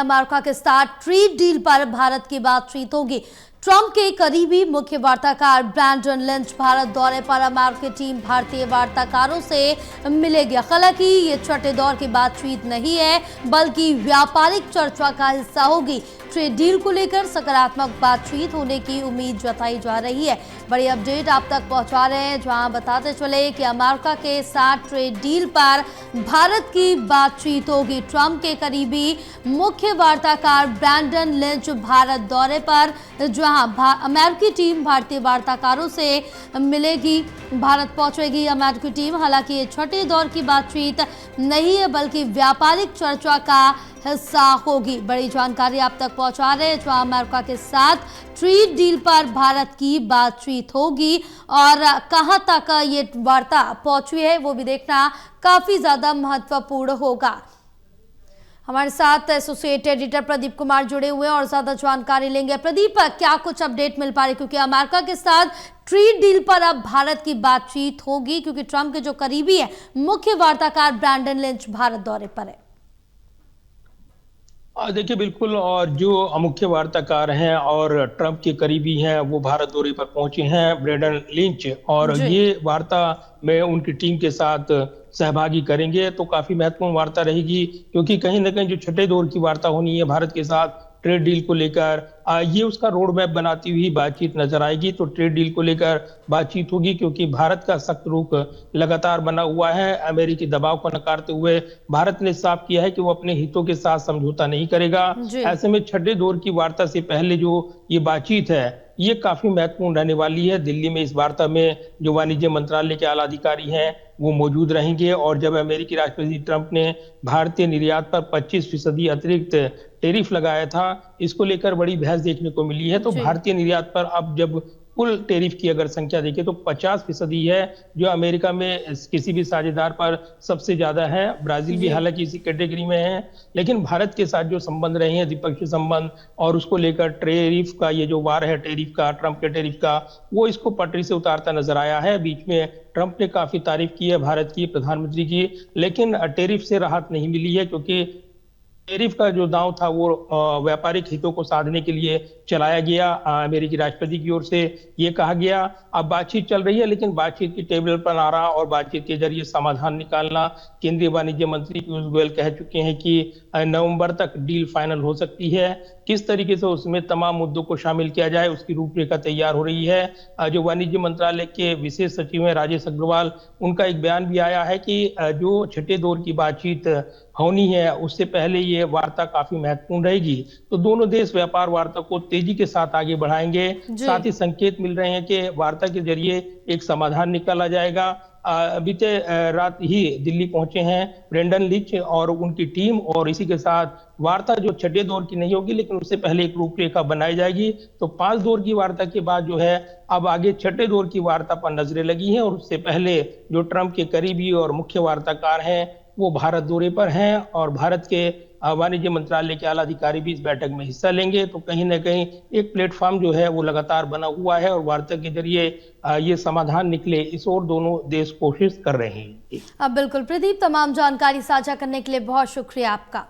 America के साथ trade deal पर भारत की बातचीत होगी। ट्रंप के करीबी मुख्य वार्ताकार ब्रैंडन लिंच भारत दौरे पर अमेरिकी टीम भारतीय वार्ताकारों से मिलेगी। हालांकि ये छठे दौर की बातचीत नहीं है, बल्कि व्यापारिक चर्चा का हिस्सा होगी। ट्रेड डील को लेकर सकारात्मक बातचीत होने की उम्मीद जताई जा रही है। बड़ी अपडेट आप तक पहुंचा रहे हैं, जहां बताते चले कि अमेरिका के साथ ट्रेड डील पर भारत की बातचीत होगी। ट्रंप के करीबी मुख्य वार्ताकार ब्रैंडन लिंच भारत दौरे पर, जहां अमेरिकी टीम भारतीय वार्ताकारों से मिलेगी। भारत पहुंचेगी अमेरिकी टीम। हालांकि ये छठे दौर की बातचीत नहीं है, बल्कि व्यापारिक चर्चा का हिस्सा होगी। बड़ी जानकारी आप तक पहुंचा रहे हैं, जहां अमेरिका के साथ ट्रेड डील पर भारत की बातचीत होगी और कहां तक ये वार्ता पहुंची है वो भी देखना काफी ज्यादा महत्वपूर्ण होगा। हमारे साथ एसोसिएट एडिटर प्रदीप कुमार जुड़े हुए हैं और ज्यादा जानकारी लेंगे। प्रदीप, क्या कुछ अपडेट मिल पा रही, क्योंकि अमेरिका के साथ ट्रेड डील पर अब भारत की बातचीत होगी, क्योंकि ट्रंप के जो करीबी है मुख्य वार्ताकार ब्रैंडन लिंच भारत दौरे पर है। देखिए बिल्कुल, और जो मुख्य वार्ताकार हैं और ट्रंप के करीबी हैं वो भारत दौरे पर पहुंचे हैं, ब्रैंडन लिंच, और ये वार्ता में उनकी टीम के साथ सहभागी करेंगे। तो काफी महत्वपूर्ण वार्ता रहेगी, क्योंकि कहीं ना कहीं जो छठे दौर की वार्ता होनी है भारत के साथ ट्रेड डील को लेकर, ये उसका रोड मैप बनाती हुई बातचीत नजर आएगी। तो ट्रेड डील को लेकर बातचीत होगी, क्योंकि भारत का सख्त रुख लगातार बना हुआ है। अमेरिकी दबाव को नकारते हुए भारत ने साफ किया है कि वो अपने हितों के साथ समझौता नहीं करेगा। ऐसे में छठे दौर की वार्ता से पहले जो ये बातचीत है ये काफी महत्वपूर्ण रहने वाली है। दिल्ली में इस वार्ता में जो वाणिज्य मंत्रालय के आला अधिकारी हैं वो मौजूद रहेंगे। और जब अमेरिकी राष्ट्रपति ट्रंप ने भारतीय निर्यात पर 25% अतिरिक्त टैरिफ लगाया था, इसको लेकर बड़ी बहस देखने को मिली है। तो भारतीय निर्यात पर अब जब कुल टैरिफ की अगर संख्या देखें तो 50% है, जो अमेरिका में किसी भी साझेदार पर सबसे ज्यादा है। ब्राजील भी हालांकि इसी कैटेगरी में है, लेकिन भारत के साथ जो संबंध रहे हैं द्विपक्षीय संबंध, और उसको लेकर टैरिफ का ये जो वार है टैरिफ का, ट्रंप के टैरिफ का, वो इसको पटरी से उतारता नजर आया है। बीच में ट्रंप ने काफी तारीफ की है भारत की, प्रधानमंत्री की, लेकिन टैरिफ से राहत नहीं मिली है, क्योंकि टैरिफ का जो दांव था वो व्यापारिक हितों को साधने के लिए चलाया गया। अमेरिकी राष्ट्रपति की ओर से ये कहा गया। अब बातचीत चल रही है, लेकिन बातचीत की टेबल पर आ रहा और बातचीत के जरिए समाधान निकालना, केंद्रीय वाणिज्य मंत्री पीयूष गोयल कह चुके हैं कि नवंबर तक डील फाइनल हो सकती है। किस तरीके से उसमें तमाम मुद्दों को शामिल किया जाए उसकी रूपरेखा तैयार हो रही है। जो वाणिज्य मंत्रालय के विशेष सचिव हैं राजेश अग्रवाल, उनका एक बयान भी आया है कि जो छठे दौर की बातचीत होनी है उससे पहले ये वार्ता काफी महत्वपूर्ण रहेगी। तो दोनों देश व्यापार वार्ता को तेजी के साथ आगे बढ़ाएंगे। साथ ही संकेत मिल रहे हैं कि वार्ता के जरिए एक समाधान निकाला जाएगा। बीते रात ही दिल्ली पहुंचे हैं ब्रैंडन लिंच और उनकी टीम, और इसी के साथ वार्ता जो छठे दौर की नहीं होगी, लेकिन उससे पहले एक रूपरेखा बनाई जाएगी। तो 5 दौर की वार्ता के बाद जो है अब आगे छठे दौर की वार्ता पर नजरें लगी हैं, और उससे पहले जो ट्रंप के करीबी और मुख्य वार्ताकार हैं वो भारत दौरे पर हैं, और भारत के वाणिज्य मंत्रालय के आला अधिकारी भी इस बैठक में हिस्सा लेंगे। तो कहीं ना कहीं एक प्लेटफॉर्म जो है वो लगातार बना हुआ है, और वार्ता के जरिए ये समाधान निकले इस ओर दोनों देश कोशिश कर रहे हैं। अब बिल्कुल प्रदीप, तमाम जानकारी साझा करने के लिए बहुत शुक्रिया आपका।